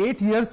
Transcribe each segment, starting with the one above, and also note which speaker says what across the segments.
Speaker 1: 8 years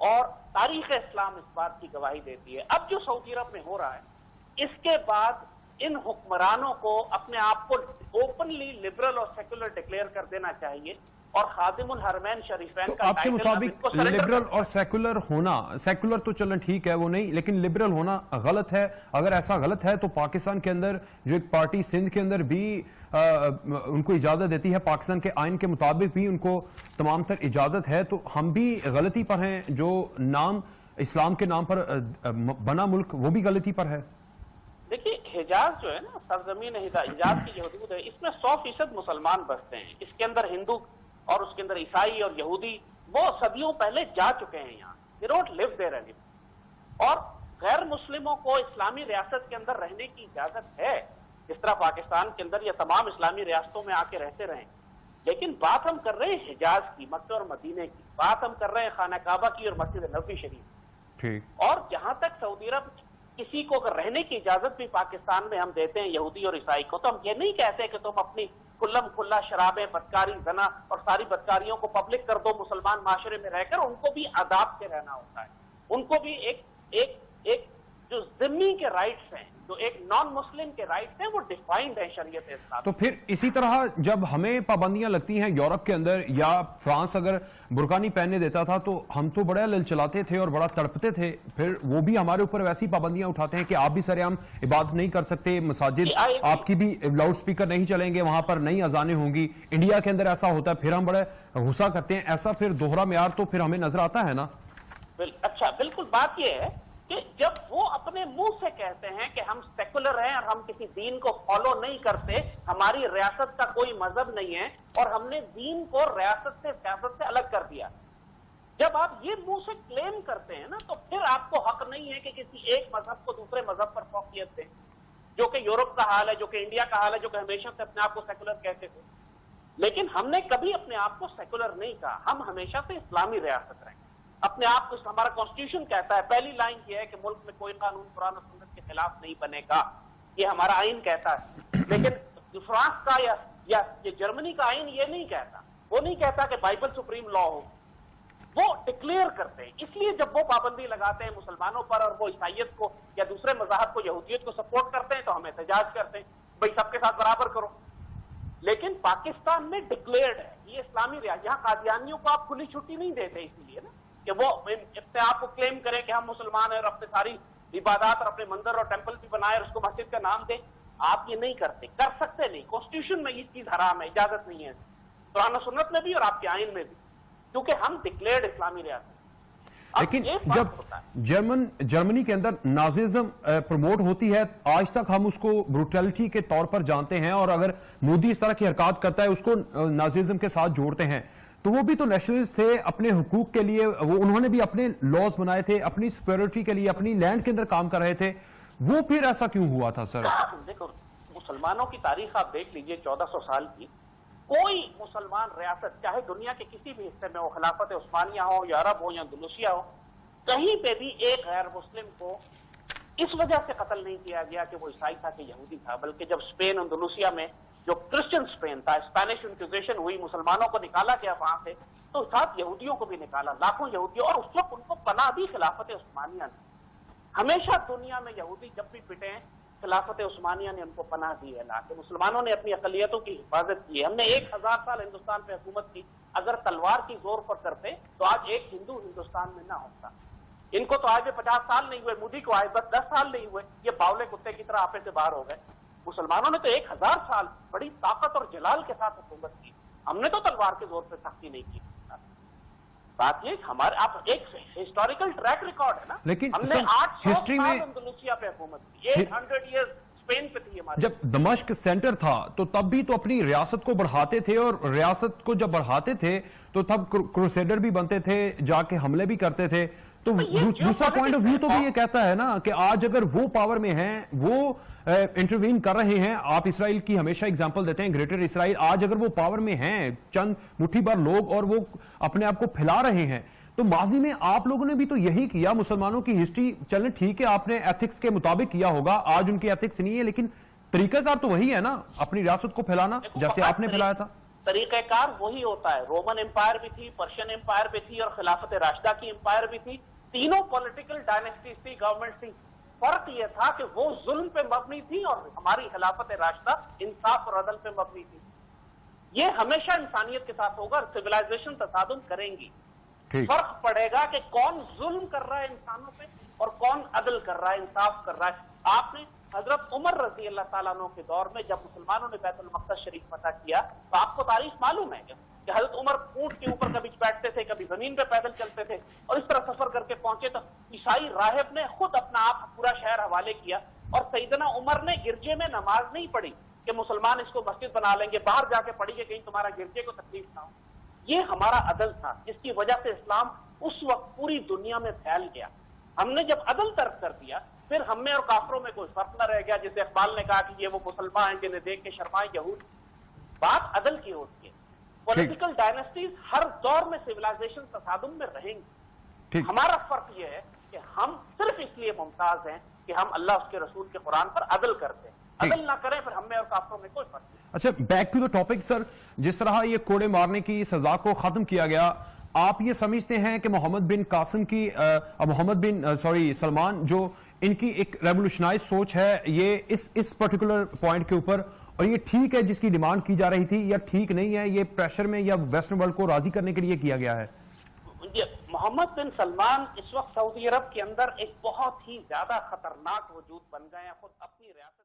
Speaker 2: اور تاریخ اسلام اس بات کی گواہی دیتی ہے. اب جو سعودی عرب میں ہو رہا ہے اس کے بعد ان حکمرانوں کو اپنے آپ کو اوپنلی لبرل اور سیکولر ڈکلیئر کر دینا چاہیے اور خادم الحرمین شریفین کا
Speaker 1: آپ کے مطابق لبرل اور سیکولر ہونا، سیکولر تو چلنا ٹھیک ہے وہ نہیں، لیکن لبرل ہونا غلط ہے؟ اگر ایسا غلط ہے تو پاکستان کے اندر جو ایک پارٹی سندھ کے اندر بھی ان کو اجازت دیتی ہے، پاکستان کے آئین کے مطابق بھی ان کو تمام تر اجازت ہے، تو ہم بھی غلطی پر ہیں؟ جو نام اسلام کے نام پر بنا ملک وہ بھی غلطی پر ہے؟
Speaker 2: دیکھیے حجاز جو ہے نا، سرزمین حجاز کی جو حدود ہے اس میں 100% مسلمان بستے ہیں. اس کے اندر ہندو اور اس کے اندر عیسائی اور یہودی وہ صدیوں پہلے جا چکے ہیں یہاں. They don't live there anymore. اور غیر مسلموں کو اسلامی ریاست کے اندر رہنے کی اجازت ہے جس طرح پاکستان کے اندر یہ تمام اسلامی ریاستوں میں آ کے رہتے رہیں. لیکن بات ہم کر رہے ہیں حجاز کی، مکہ اور مدینے کی، بات ہم کر رہے ہیں خانہ کعبہ کی اور مسجد نبوی شریف. اور جہاں تک سعودی عرب کسی کو اگر رہنے کی اجازت بھی پاکستان میں ہم دیتے ہیں یہودی اور عیسائی کو، تو ہم یہ نہیں کہتے کہ تم اپنی کھلم کھلا شرابیں، بدکاری، زنا اور ساری بدکاریوں کو پبلک کر دو. مسلمان معاشرے میں رہ کر ان کو بھی آداب سے رہنا ہوتا ہے. ان کو بھی ایک جو ذمی کے رائٹس ہیں، جو ایک نان مسلم کے رائٹس ہیں، وہ ڈیفائنڈ ہیں شریعت اسلام.
Speaker 1: تو پھر اسی طرح جب ہمیں پابندیاں لگتی ہیں یورپ کے اندر، یا فرانس اگر برقع نہیں پہننے دیتا تھا تو ہم تو بڑا للچلاتے تھے اور بڑا تڑپتے تھے، پھر وہ بھی ہمارے اوپر ویسی پابندیاں اٹھاتے ہیں کہ آپ بھی سرعام عبادت نہیں کر سکتے، مساجد آپ کی بھی لاؤڈ سپیکر نہیں چلیں گے، وہاں پر نئی اذانیں ہوں گی. انڈیا کے اندر ایسا ہوتا ہے، پھر ہم بڑے غصہ کرتے ہیں. ایسا پھر دوہرا معیار تو پھر ہمیں نظر آتا ہے نا.
Speaker 2: اچھا بالکل، بات یہ ہے کہ جب وہ اپنے منہ سے کہتے ہیں کہ ہم سیکولر ہیں اور ہم کسی دین کو فالو نہیں کرتے، ہماری ریاست کا کوئی مذہب نہیں ہے اور ہم نے دین کو ریاست سے سیاست سے الگ کر دیا، جب آپ یہ منہ سے کلیم کرتے ہیں نا، تو پھر آپ کو حق نہیں ہے کہ کسی ایک مذہب کو دوسرے مذہب پر فوقیت دیں، جو کہ یورپ کا حال ہے، جو کہ انڈیا کا حال ہے، جو کہ ہمیشہ سے اپنے آپ کو سیکولر کہتے تھے. لیکن ہم نے کبھی اپنے آپ کو سیکولر نہیں کہا، ہم ہمیشہ سے اسلامی ریاست رہے. اپنے آپ کو ہمارا کانسٹیٹیوشن کہتا ہے، پہلی لائن یہ ہے کہ ملک میں کوئی قانون قرآن و سنت کے خلاف نہیں بنے گا، یہ ہمارا آئین کہتا ہے. لیکن فرانس کا یا جرمنی کا آئین یہ نہیں کہتا، وہ نہیں کہتا کہ بائبل سپریم لا ہو، وہ ڈکلیئر کرتے ہیں. اس لیے جب وہ پابندی لگاتے ہیں مسلمانوں پر اور وہ عیسائیت کو یا دوسرے مذاہب کو، یہودیت کو سپورٹ کرتے ہیں، تو ہم احتجاج کرتے ہیں بھائی سب کے ساتھ برابر کرو. لیکن پاکستان میں ڈکلیئرڈ ہے یہ اسلامی ریاست. یہاں قادیانیوں کو آپ کھلی چھٹی نہیں دیتے اس لیے نا کہ وہ اپنے آپ کو کلیم کریں کہ ہم مسلمان ہیں اور اپنے ساری عبادات اور اپنے مندر اور ٹیمپل بھی بنائے اور اس کو مسجد کا نام دیں. آپ یہ نہیں کرتے، کر سکتے نہیں. کانسٹیٹیوشن میں یہ چیز حرام ہے، اجازت نہیں ہے قرآن و سنت میں بھی اور آپ کے آئین میں بھی، کیونکہ ہم ڈکلیئرڈ اسلامی ریاست.
Speaker 1: لیکن جب جرمنی کے اندر نازیزم پروموٹ ہوتی ہے، آج تک ہم اس کو بروٹیلٹی کے طور پر جانتے ہیں، اور اگر مودی اس طرح کی حرکات کرتا ہے اس کو نازیزم کے ساتھ جوڑتے ہیں. تو وہ بھی تو نیشنلسٹ تھے، اپنے حقوق کے لیے انہوں نے بھی اپنے لاز بنائے تھے، اپنی سیکورٹی کے لیے اپنی لینڈ کے اندر کام کر رہے تھے. وہ پھر ایسا کیوں ہوا تھا سر؟
Speaker 2: دیکھو مسلمانوں کی تاریخ آپ دیکھ لیجئے 1400 سال کی، کوئی مسلمان ریاست چاہے دنیا کے کسی بھی حصے میں ہو، خلافت عثمانیہ ہو یا عرب ہو یا اندلسیہ ہو، کہیں پہ بھی ایک غیر مسلم کو اس وجہ سے قتل نہیں کیا گیا کہ وہ عیسائی تھا کہ یہودی تھا. بلکہ جب اسپین اندلسیہ میں جو کرسچن اسپین تھا، اسپینش انکوزیشن ہوئی، مسلمانوں کو نکالا گیا وہاں سے، تو ساتھ یہودیوں کو بھی نکالا، لاکھوں یہودیوں، اور اس وقت ان کو پناہ دی خلافت عثمانیہ نے. ہمیشہ دنیا میں یہودی جب بھی پٹے ہیں، خلافت عثمانیہ نے ان کو پناہ دی ہے لا کے. مسلمانوں نے اپنی اقلیتوں کی حفاظت کی. ہم نے 1000 سال ہندوستان پہ حکومت کی. اگر تلوار کی زور پر کرتے تو آج ایک ہندو ہندوستان میں نہ ہوتا. ان کو تو آج 50 سال نہیں ہوئے، مودی کو آج بس 10 سال نہیں ہوئے، یہ باولے کتے کی طرح آپے سے باہر ہو گئے. مسلمانوں نے تو 1000 سال بڑی طاقت اور جلال کے ساتھ حکومت کی. ہم نے تو تلوار کے زور پہ سختی نہیں کی. بات یہ ہمارے آپ ایک ہسٹوریکل ٹریک ریکارڈ ہے نا،
Speaker 1: لیکن
Speaker 2: ہم نے 800
Speaker 1: ہسٹری میں
Speaker 2: اندلسیہ پہ حکومت کی، 800 ایئرز اسپین پہ تھی ہماری.
Speaker 1: جب دمشق سینٹر تھا تو تب بھی تو اپنی ریاست کو بڑھاتے تھے، اور ریاست کو جب بڑھاتے تھے تو تب کروسیڈر بھی بنتے تھے، جا کے حملے بھی کرتے تھے. تو دوسرا پوائنٹ آف ویو تو بھی یہ کہتا ہے نا کہ آج اگر وہ پاور میں ہیں، وہ انٹروین کر رہے ہیں. آپ اسرائیل کی ہمیشہ اگزامپل دیتے ہیں، گریٹر اسرائیل. آج اگر وہ پاور میں ہیں چند مٹھی بھر لوگ اور وہ اپنے آپ کو پھیلا رہے ہیں، تو ماضی میں آپ لوگوں نے بھی تو یہی کیا. مسلمانوں کی ہسٹری چلیں ٹھیک ہے، آپ نے ایتھکس کے مطابق کیا ہوگا، آج ان کی ایتھکس نہیں ہے، لیکن طریقہ کار تو وہی ہے نا، اپنی ریاست کو پھیلانا جیسے آپ نے پھیلایا تھا.
Speaker 2: طریقہ کار وہی ہوتا ہے. رومن امپائر بھی تھی, پرشین امپائر بھی تھی, اور خلافت راشدہ کی امپائر بھی تھی. تینوں پولیٹیکل ڈائنیسٹیز تھی, گورنمنٹ تھی. فرق یہ تھا کہ وہ ظلم پہ مبنی تھی اور ہماری خلافت راشدہ انصاف اور عدل پہ مبنی تھی. یہ ہمیشہ انسانیت کے ساتھ ہوگا, سویلائزیشن تصادم کریں گی. فرق پڑے گا کہ کون ظلم کر رہا ہے انسانوں پہ اور کون عدل کر رہا ہے, انصاف کر رہا ہے. آپ نے حضرت عمر رضی اللہ تعالیٰ عنہ کے دور میں جب مسلمانوں نے بیت المقدس شریف فتح کیا تو آپ کو تاریخ معلوم ہے کہ حضرت عمر اونٹ کے اوپر کبھی بیٹھتے تھے, کبھی زمین پہ پیدل چلتے تھے, اور اس طرح سفر کر کے پہنچے تو عیسائی راہب نے خود اپنا آپ پورا شہر حوالے کیا, اور سیدنا عمر نے گرجے میں نماز نہیں پڑھی کہ مسلمان اس کو مسجد بنا لیں گے, باہر جا کے پڑھی کہ کہیں تمہارا گرجے کو تکلیف نہ ہو. یہ ہمارا عدل تھا, جس کی وجہ سے اسلام اس وقت پوری دنیا میں پھیل گیا. ہم نے جب عدل ترک کر دیا پھر ہم میں اور کافروں میں کوئی فرق نہ رہ گیا. جیسے اقبال نے کہا کہ یہ وہ مسلمان ہیں جنہیں دیکھ کے شرمائیں یہود. بات عدل کی ہوتی ہے. پولیٹیکل ڈائنیسٹیز ہر دور میں سویلائزیشن تصادم میں رہیں گی. ہمارا فرق یہ ہے کہ ہم صرف اس لیے ممتاز ہیں کہ ہم اللہ اس کے رسول کے قرآن پر عدل کرتے ہیں. عدل نہ کریں پھر ہم میں اور کافروں میں کوئی فرق نہیں.
Speaker 1: اچھا, بیک ٹو دا ٹاپک سر, جس طرح یہ کوڑے مارنے کی سزا کو ختم کیا گیا, آپ یہ سمجھتے ہیں کہ سلمان جو ان کی ایک ریولوشنائز سوچ ہے یہ اس پرٹیکولر پوائنٹ کے اوپر, اور یہ ٹھیک ہے جس کی ڈیمانڈ کی جا رہی تھی, یا ٹھیک نہیں ہے, یہ پریشر میں یا ویسٹرن ورلڈ کو راضی کرنے کے لیے کیا گیا ہے؟
Speaker 2: محمد بن سلمان اس وقت سعودی عرب کے اندر ایک بہت ہی زیادہ خطرناک وجود بن گئے ہیں. خود اپنی ریاست